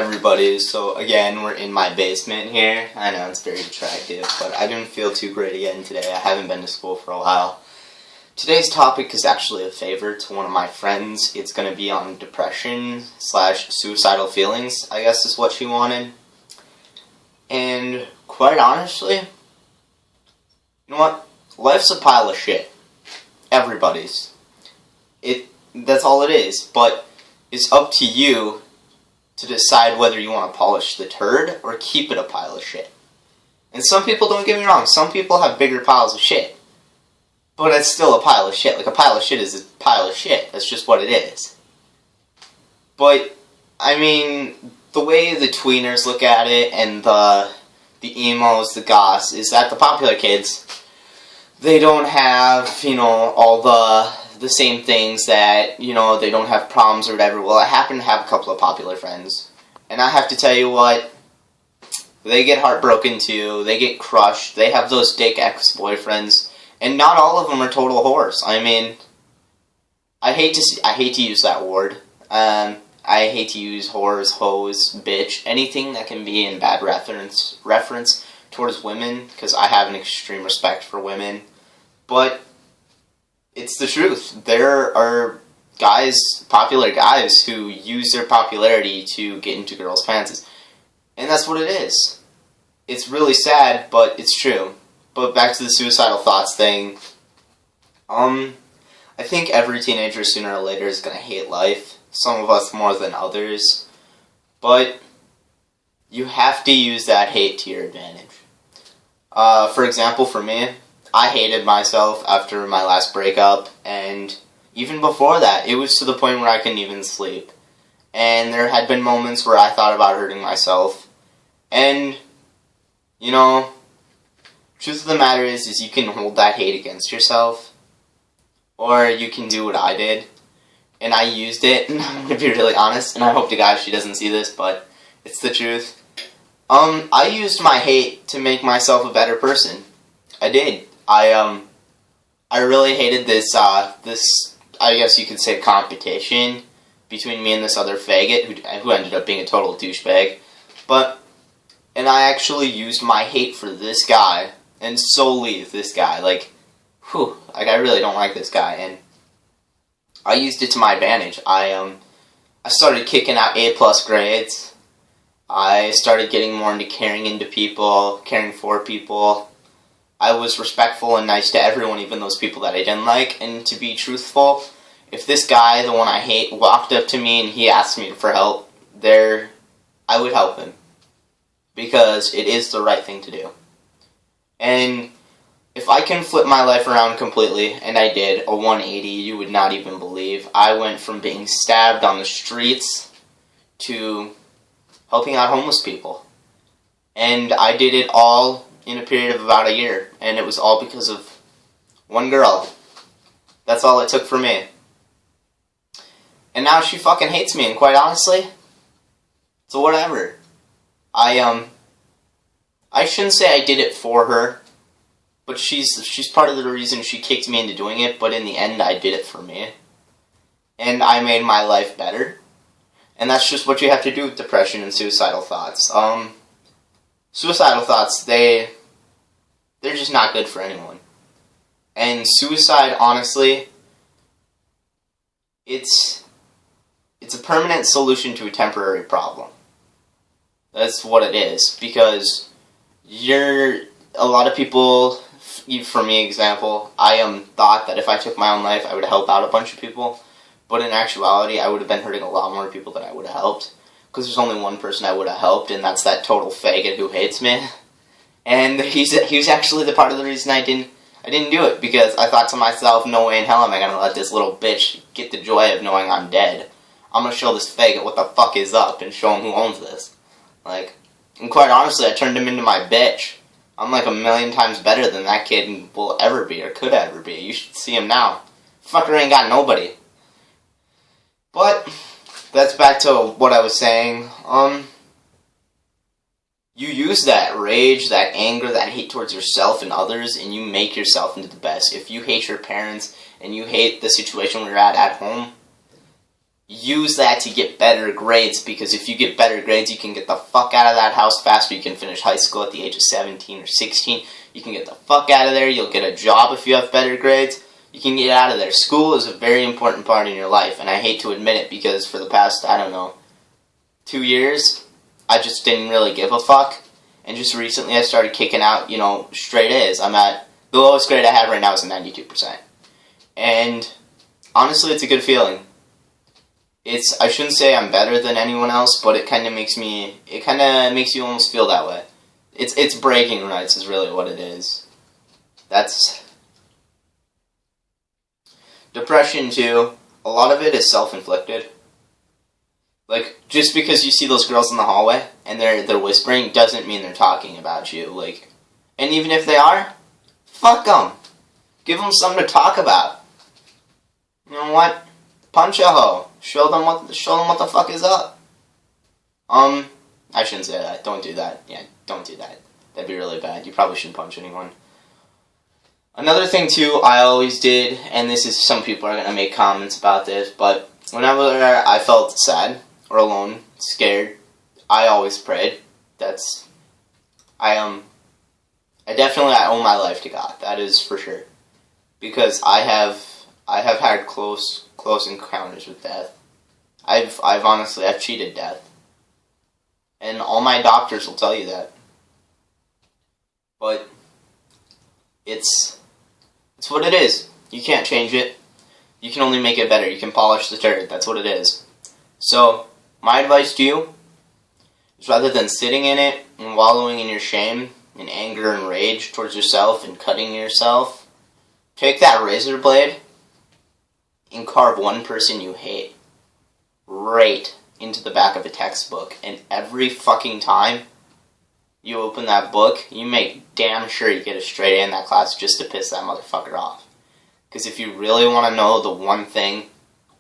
everybody? So again, we're in my basement here. I know it's very attractive, but I didn't feel too great again today. I haven't been to school for a while. Today's topic is actually a favor to one of my friends. It's going to be on depression / suicidal feelings, I guess is what she wanted. And quite honestly, you know what? Life's a pile of shit. Everybody's. That's all it is. But it's up to you to decide whether you want to polish the turd or keep it a pile of shit. And some people, don't get me wrong, some people have bigger piles of shit. But it's still a pile of shit. Like, a pile of shit is a pile of shit. That's just what it is. But, I mean, the way the tweeners look at it and the emos, the goths, is that the popular kids, they don't have, you know, all the same things that, you know, they don't have problems or whatever. Well, I happen to have a couple of popular friends. And I have to tell you what, they get heartbroken too. They get crushed. They have those dick ex-boyfriends. And not all of them are total whores. I mean, I hate to use that word. I hate to use whores, hoes, bitch, anything that can be in bad reference towards women, because I have an extreme respect for women. But it's the truth. There are guys, popular guys, who use their popularity to get into girls' pants. And that's what it is. It's really sad, but it's true. But back to the suicidal thoughts thing. I think every teenager sooner or later is going to hate life. Some of us more than others. But you have to use that hate to your advantage. For example, for me, I hated myself after my last breakup, and even before that, it was to the point where I couldn't even sleep. And there had been moments where I thought about hurting myself. And, you know, truth of the matter is you can hold that hate against yourself, or you can do what I did. And I used it, and I'm going to be really honest, and I hope to God she doesn't see this, but it's the truth. I used my hate to make myself a better person. I did. I really hated this, I guess you could say, competition between me and this other faggot who ended up being a total douchebag. And I actually used my hate for this guy, and solely this guy. Like, I really don't like this guy, and I used it to my advantage. I started kicking out A+ grades. I started getting more into caring for people. I was respectful and nice to everyone, even those people that I didn't like. And to be truthful, if this guy, the one I hate, walked up to me and he asked me for help, I would help him. Because it is the right thing to do. And if I can flip my life around completely, and I did, a 180, you would not even believe. I went from being stabbed on the streets to helping out homeless people. And I did it all in a period of about a year. And it was all because of one girl. That's all it took for me. And now she fucking hates me, and quite honestly, so whatever. I shouldn't say I did it for her, but she's part of the reason she kicked me into doing it, but in the end I did it for me. And I made my life better. And that's just what you have to do with depression and suicidal thoughts. Suicidal thoughts, they're just not good for anyone. And suicide, honestly, it's a permanent solution to a temporary problem. That's what it is, because a lot of people, for me example, I thought that if I took my own life, I would help out a bunch of people, but in actuality, I would have been hurting a lot more people than I would have helped, because there's only one person I would have helped, and that's that total faggot who hates me, and he was actually the part of the reason I didn't do it, because I thought to myself, no way in hell am I gonna let this little bitch get the joy of knowing I'm dead. I'm gonna show this faggot what the fuck is up, and show him who owns this. Like, and quite honestly, I turned him into my bitch. I'm like 1,000,000 times better than that kid will ever be, or could ever be. You should see him now. Fucker ain't got nobody. But that's back to what I was saying. You use that rage, that anger, that hate towards yourself and others, and you make yourself into the best. If you hate your parents, and you hate the situation where you're at home, use that to get better grades, because if you get better grades, you can get the fuck out of that house faster. You can finish high school at the age of 17 or 16. You can get the fuck out of there. You'll get a job if you have better grades. You can get out of there. School is a very important part in your life, and I hate to admit it because for the past, I don't know, 2 years, I just didn't really give a fuck. And just recently I started kicking out, straight A's. I'm at, the lowest grade I have right now is a 92%. And honestly, it's a good feeling. I shouldn't say I'm better than anyone else, but it kind of makes you almost feel that way. It's bragging rights is really what it is. That's depression too. A lot of it is self-inflicted. Like, just because you see those girls in the hallway and they're whispering doesn't mean they're talking about you. Like, and even if they are, fuck them. Give them something to talk about. You know what? Punch a hoe. Show them what the fuck is up. I shouldn't say that. Don't do that. Yeah, don't do that. That'd be really bad. You probably shouldn't punch anyone. Another thing too, I always did, and this is, some people are gonna make comments about this, but whenever I felt sad or alone, scared, I always prayed. I owe my life to God. That is for sure, because I have had close encounters with death. I've honestly cheated death, and all my doctors will tell you that. But it's what it is. You can't change it. You can only make it better. You can polish the turd. That's what it is. So my advice to you is, rather than sitting in it and wallowing in your shame and anger and rage towards yourself and cutting yourself, take that razor blade and carve one person you hate right into the back of a textbook, and every fucking time you open that book, you make damn sure you get a straight A in that class just to piss that motherfucker off. Because if you really want to know the one thing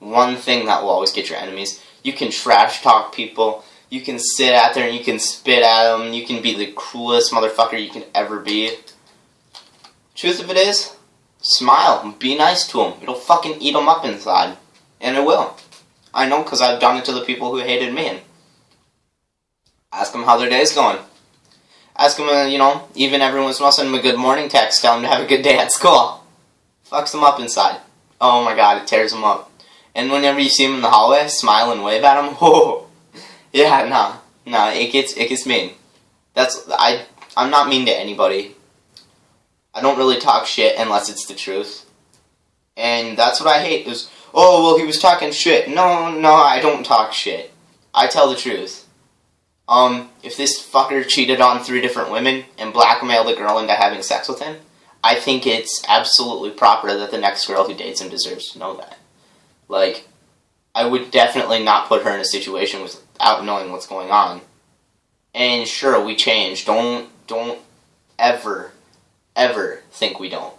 that will always get your enemies, you can trash talk people, you can sit out there and you can spit at them, you can be the cruelest motherfucker you can ever be. Truth of it is, smile and be nice to them. It'll fucking eat them up inside. And it will. I know, because I've done it to the people who hated me. And ask them how their day's going. Ask them, even every once in a while, send them a good morning text, tell them to have a good day at school. Fucks them up inside. Oh my god, it tears them up. And whenever you see them in the hallway, smile and wave at them, oh, yeah, nah, it gets mean. I'm not mean to anybody. I don't really talk shit unless it's the truth. And that's what I hate, is, oh, well, he was talking shit. No, I don't talk shit. I tell the truth. If this fucker cheated on 3 different women and blackmailed a girl into having sex with him, I think it's absolutely proper that the next girl who dates him deserves to know that. Like, I would definitely not put her in a situation without knowing what's going on. And sure, we change. Don't ever think we don't.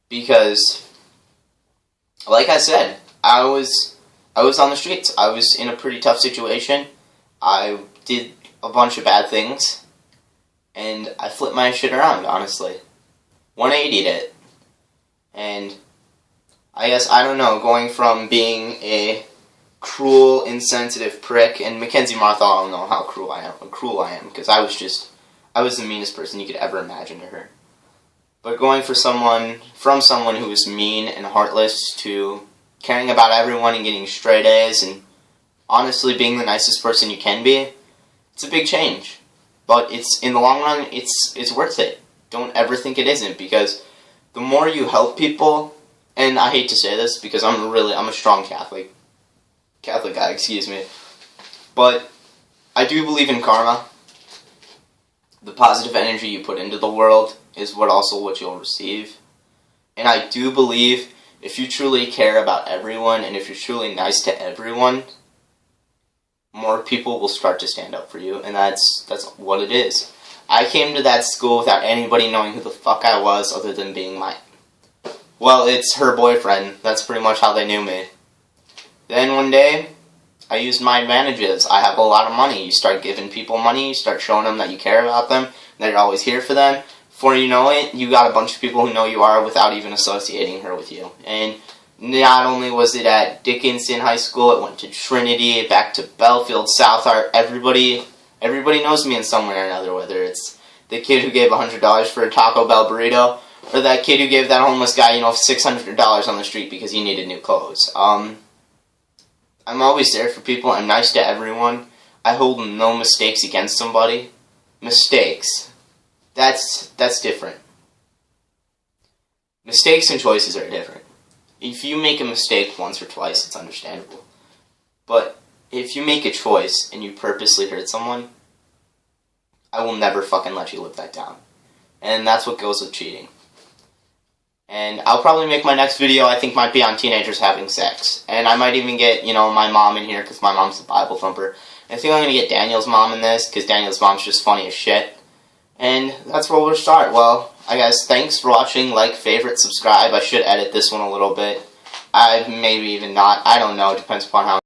Because, like I said, I was on the streets. I was in a pretty tough situation. I did a bunch of bad things, and I flipped my shit around, honestly. 180'd it. And I guess, I don't know, going from being a cruel, insensitive prick, and Mackenzie Martha, I don't know how cruel I am, because I was the meanest person you could ever imagine to her. But going from someone who was mean and heartless to caring about everyone and getting straight A's and honestly being the nicest person you can be, it's a big change. But in the long run, it's worth it. Don't ever think it isn't, because the more you help people, and I hate to say this because I'm a strong Catholic guy, excuse me, but I do believe in karma. The positive energy you put into the world is what you'll receive. And I do believe if you truly care about everyone and if you're truly nice to everyone, more people will start to stand up for you, and that's what it is. I came to that school without anybody knowing who the fuck I was other than being it's her boyfriend. That's pretty much how they knew me. Then one day, I used my advantages. I have a lot of money. You start giving people money, you start showing them that you care about them, that you're always here for them. Before you know it, you got a bunch of people who know you are without even associating her with you. And Not only was it at Dickinson High School, it went to Trinity, back to Belfield, South Art. Everybody knows me in some way or another, whether it's the kid who gave $100 for a Taco Bell burrito, or that kid who gave that homeless guy, $600 on the street because he needed new clothes. I'm always there for people. I'm nice to everyone. I hold no mistakes against somebody. Mistakes. That's different. Mistakes and choices are different. If you make a mistake once or twice, it's understandable. But if you make a choice and you purposely hurt someone, I will never fucking let you live that down. And that's what goes with cheating. And I'll probably make my next video, I think, might be on teenagers having sex. And I might even get, my mom in here, because my mom's a Bible thumper. And I think I'm going to get Daniel's mom in this, because Daniel's mom's just funny as shit. And that's where we'll start. Well, I guess thanks for watching. Like, favorite, subscribe. I should edit this one a little bit. Maybe even not. I don't know. It depends upon how